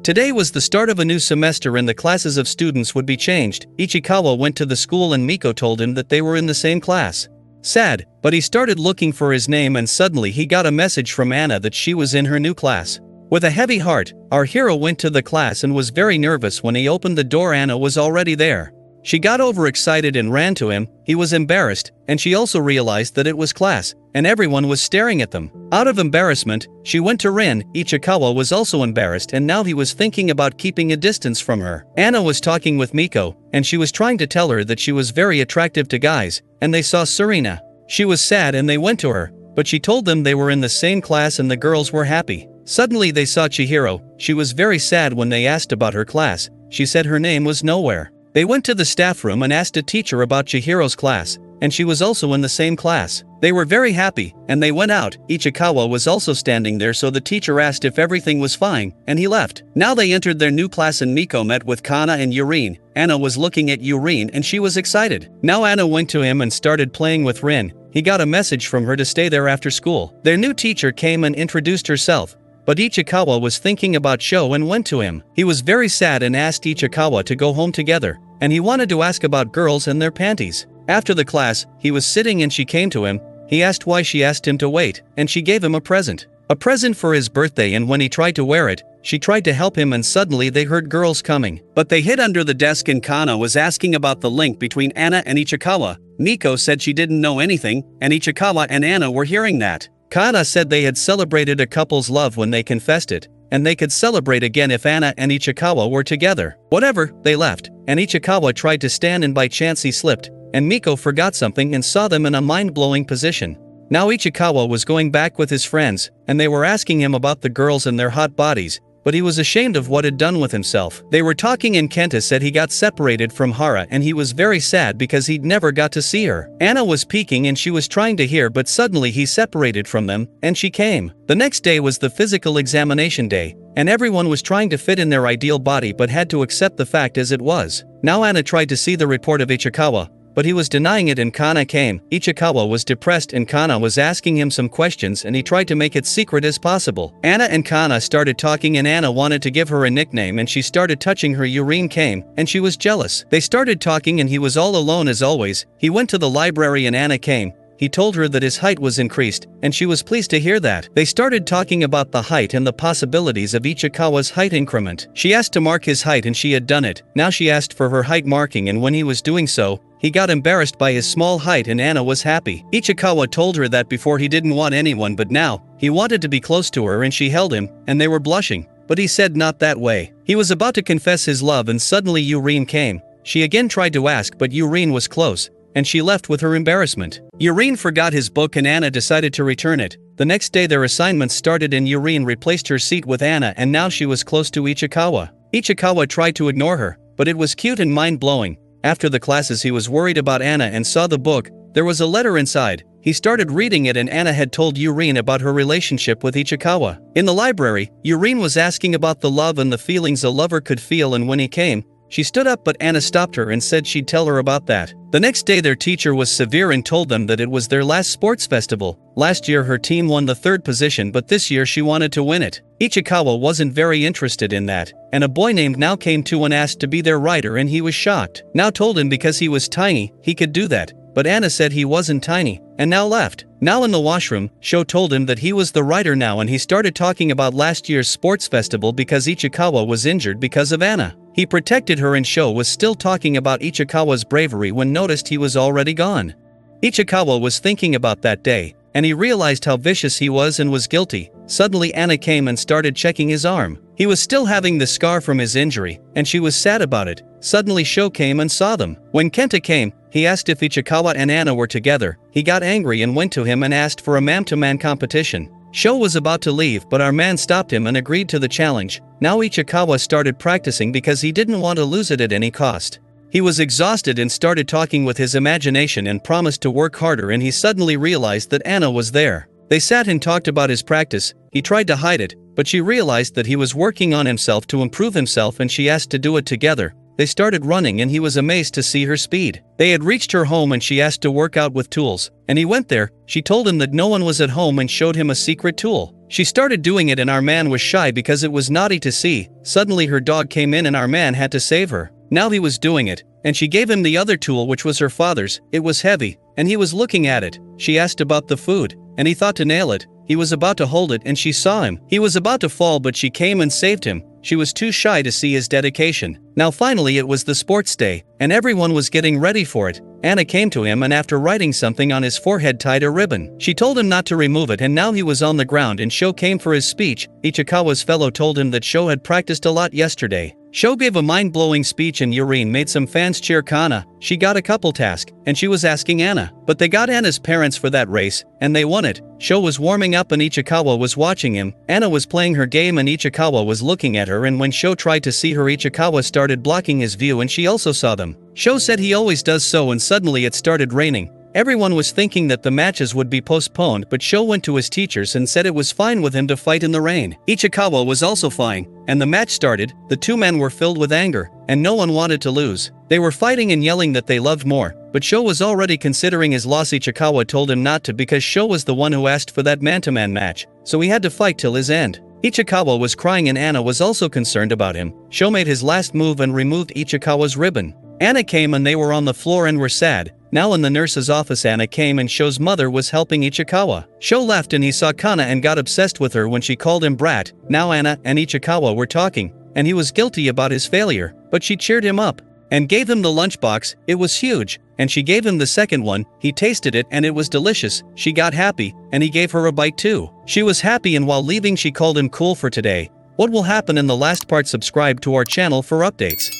Today was the start of a new semester and the classes of students would be changed. Ichikawa went to the school and Miko told him that they were in the same class. Sad, but he started looking for his name and suddenly he got a message from Anna that she was in her new class. With a heavy heart, our hero went to the class and was very nervous. When he opened the door, Anna was already there. She got overexcited and ran to him. He was embarrassed, and she also realized that it was class, and everyone was staring at them. Out of embarrassment, she went to Rin. Ichikawa was also embarrassed and now he was thinking about keeping a distance from her. Anna was talking with Miko, and she was trying to tell her that she was very attractive to guys, and they saw Serena. She was sad and they went to her, but she told them they were in the same class and the girls were happy. Suddenly they saw Chihiro. She was very sad when they asked about her class. She said her name was nowhere. They went to the staff room and asked a teacher about Chihiro's class, and she was also in the same class. They were very happy, and they went out. Ichikawa was also standing there, so the teacher asked if everything was fine, and he left. Now they entered their new class and Miko met with Kana and Yurine. Anna was looking at Yurine and she was excited. Now Anna went to him and started playing with Rin. He got a message from her to stay there after school. Their new teacher came and introduced herself. But Ichikawa was thinking about Sho and went to him. He was very sad and asked Ichikawa to go home together, and he wanted to ask about girls and their panties. After the class, he was sitting and she came to him. He asked why she asked him to wait, and she gave him a present. A present for his birthday, and when he tried to wear it, she tried to help him and suddenly they heard girls coming. But they hid under the desk and Kana was asking about the link between Anna and Ichikawa. Miko said she didn't know anything, and Ichikawa and Anna were hearing that. Kana said they had celebrated a couple's love when they confessed it, and they could celebrate again if Anna and Ichikawa were together. Whatever, they left, and Ichikawa tried to stand and by chance he slipped, and Miko forgot something and saw them in a mind-blowing position. Now Ichikawa was going back with his friends, and they were asking him about the girls and their hot bodies, but he was ashamed of what he'd done with himself. They were talking and Kenta said he got separated from Hara and he was very sad because he'd never got to see her. Anna was peeking and she was trying to hear, but suddenly he separated from them, and she came. The next day was the physical examination day, and everyone was trying to fit in their ideal body but had to accept the fact as it was. Now Anna tried to see the report of Ichikawa, but he was denying it and Kana came. Ichikawa was depressed and Kana was asking him some questions and he tried to make it secret as possible. Anna and Kana started talking and Anna wanted to give her a nickname and she started touching her. Yurine came, and she was jealous. They started talking and he was all alone as always. He went to the library and Anna came. He told her that his height was increased, and she was pleased to hear that. They started talking about the height and the possibilities of Ichikawa's height increment. She asked to mark his height and she had done it. Now she asked for her height marking, and when he was doing so, he got embarrassed by his small height and Anna was happy. Ichikawa told her that before he didn't want anyone, but now, he wanted to be close to her and she held him, and they were blushing. But he said not that way. He was about to confess his love and suddenly Yurine came. She again tried to ask, but Yurine was close, and she left with her embarrassment. Yurine forgot his book and Anna decided to return it. The next day their assignments started and Yurine replaced her seat with Anna, and now she was close to Ichikawa. Ichikawa tried to ignore her, but it was cute and mind-blowing. After the classes he was worried about Anna and saw the book. There was a letter inside. He started reading it and Anna had told Yurine about her relationship with Ichikawa. In the library, Yurine was asking about the love and the feelings a lover could feel, and when he came, she stood up but Anna stopped her and said she'd tell her about that. The next day their teacher was severe and told them that it was their last sports festival. Last year her team won the 3rd position, but this year she wanted to win it. Ichikawa wasn't very interested in that, and a boy named Now came to and asked to be their rider, and he was shocked. Now told him because he was tiny, he could do that, but Anna said he wasn't tiny, and Now left. Now in the washroom, Sho told him that he was the rider now, and he started talking about last year's sports festival because Ichikawa was injured because of Anna. He protected her and Sho was still talking about Ichikawa's bravery when noticed he was already gone. Ichikawa was thinking about that day, and he realized how vicious he was and was guilty. Suddenly Anna came and started checking his arm. He was still having the scar from his injury, and she was sad about it. Suddenly Sho came and saw them. When Kenta came, he asked if Ichikawa and Anna were together. He got angry and went to him and asked for a man-to-man competition. Sho was about to leave, but our man stopped him and agreed to the challenge. Now Ichikawa started practicing because he didn't want to lose it at any cost. He was exhausted and started talking with his imagination and promised to work harder, and he suddenly realized that Anna was there. They sat and talked about his practice. He tried to hide it, but she realized that he was working on himself to improve himself and she asked to do it together. They started running and he was amazed to see her speed. They had reached her home and she asked to work out with tools, and he went there. She told him that no one was at home and showed him a secret tool. She started doing it and our man was shy because it was naughty to see. Suddenly her dog came in and our man had to save her. Now he was doing it, and she gave him the other tool which was her father's. It was heavy, and he was looking at it. She asked about the food, and he thought to nail it. He was about to hold it and she saw him. He was about to fall but she came and saved him. She was too shy to see his dedication. Now finally it was the sports day, and everyone was getting ready for it. Anna came to him and after writing something on his forehead tied a ribbon. She told him not to remove it and now he was on the ground and Sho came for his speech. Ichikawa's fellow told him that Sho had practiced a lot yesterday. Sho gave a mind-blowing speech and Yurine made some fans cheer Kana. She got a couple task, and she was asking Anna. But they got Anna's parents for that race, and they won it. Sho was warming up and Ichikawa was watching him. Anna was playing her game and Ichikawa was looking at her, and when Sho tried to see her Ichikawa started blocking his view and she also saw them. Sho said he always does so and suddenly it started raining. Everyone was thinking that the matches would be postponed but Sho went to his teachers and said it was fine with him to fight in the rain. Ichikawa was also fine, and the match started. The two men were filled with anger, and no one wanted to lose. They were fighting and yelling that they loved more, but Sho was already considering his loss. Ichikawa told him not to because Sho was the one who asked for that man-to-man match, so he had to fight till his end. Ichikawa was crying and Anna was also concerned about him. Sho made his last move and removed Ichikawa's ribbon. Anna came and they were on the floor and were sad. Now in the nurse's office Anna came and Sho's mother was helping Ichikawa. Sho left and he saw Kana and got obsessed with her when she called him brat. Now Anna and Ichikawa were talking, and he was guilty about his failure, but she cheered him up and gave him the lunchbox. It was huge, and she gave him the second one. He tasted it and it was delicious. She got happy, and he gave her a bite too. She was happy and while leaving she called him cool for today. What will happen in the last part? Subscribe to our channel for updates.